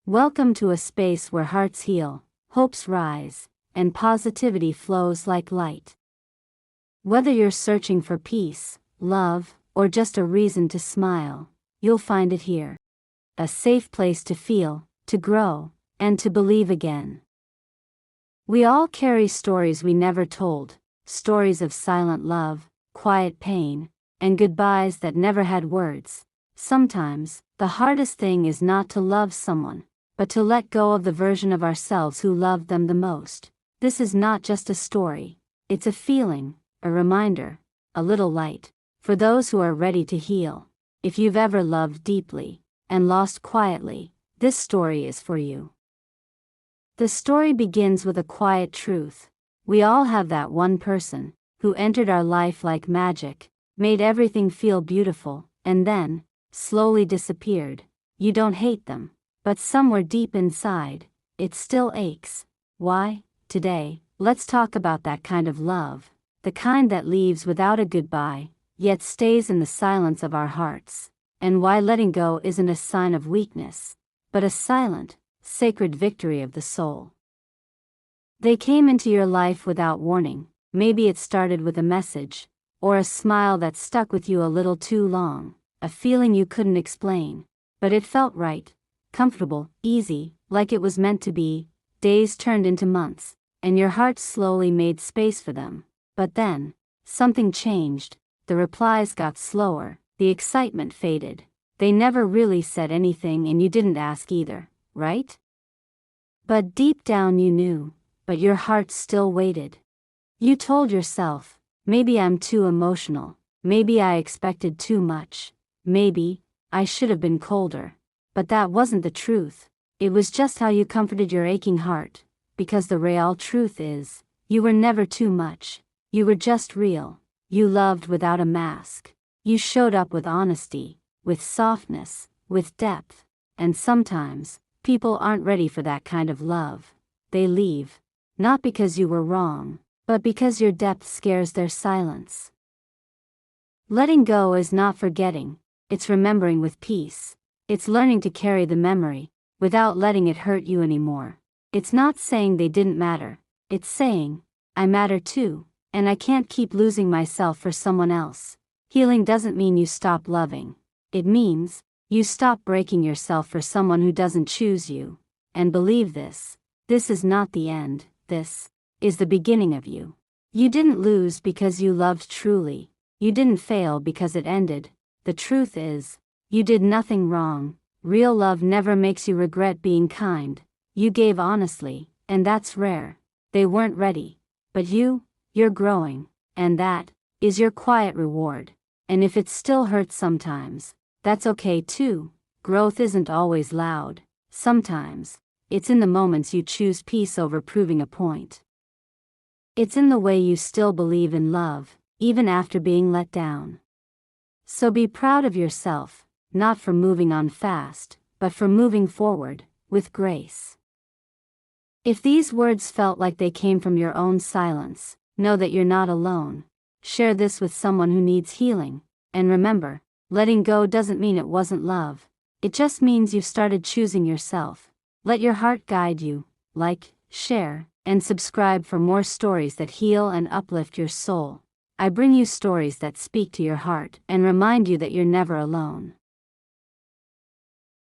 Welcome to a space where hearts heal, hopes rise, and positivity flows like light. Whether you're searching for peace, love, or just a reason to smile, you'll find it here. A safe place to feel, to grow, and to believe again. We all carry stories we never told, stories of silent love, quiet pain, and goodbyes that never had words. Sometimes, the hardest thing is not to love someone, but to let go of the version of ourselves who loved them the most. This is not just a story, it's a feeling, a reminder, a little light, for those who are ready to heal. If you've ever loved deeply, and lost quietly, this story is for you. The story begins with a quiet truth. We all have that one person, who entered our life like magic, made everything feel beautiful, and then, slowly disappeared. You don't hate them, but somewhere deep inside, it still aches. Why? Today, let's talk about that kind of love, the kind that leaves without a goodbye, yet stays in the silence of our hearts, and why letting go isn't a sign of weakness, but a silent, sacred victory of the soul. They came into your life without warning. Maybe it started with a message, or a smile that stuck with you a little too long, a feeling you couldn't explain, but it felt right, comfortable, easy, like it was meant to be. Days turned into months, and your heart slowly made space for them. But then, something changed. The replies got slower, the excitement faded. They never really said anything and you didn't ask either, right? But deep down you knew, but your heart still waited. You told yourself, maybe I'm too emotional, maybe I expected too much, maybe I should have been colder. But that wasn't the truth. It was just how you comforted your aching heart, because the real truth is, you were never too much. You were just real. You loved without a mask. You showed up with honesty, with softness, with depth. And sometimes, people aren't ready for that kind of love. They leave, not because you were wrong, but because your depth scares their silence. Letting go is not forgetting, it's remembering with peace. It's learning to carry the memory, without letting it hurt you anymore. It's not saying they didn't matter, it's saying, I matter too, and I can't keep losing myself for someone else. Healing doesn't mean you stop loving. It means, you stop breaking yourself for someone who doesn't choose you. And believe this is not the end, this is the beginning of you. You didn't lose because you loved truly. You didn't fail because it ended. The truth is, you did nothing wrong. Real love never makes you regret being kind. You gave honestly, and that's rare. They weren't ready. But you're growing, and that is your quiet reward. And if it still hurts sometimes, that's okay too. Growth isn't always loud. Sometimes, it's in the moments you choose peace over proving a point. It's in the way you still believe in love, even after being let down. So be proud of yourself, not for moving on fast, but for moving forward, with grace. If these words felt like they came from your own silence, know that you're not alone. Share this with someone who needs healing, and remember, letting go doesn't mean it wasn't love. It just means you've started choosing yourself. Let your heart guide you. Like, share, and subscribe for more stories that heal and uplift your soul. I bring you stories that speak to your heart and remind you that you're never alone.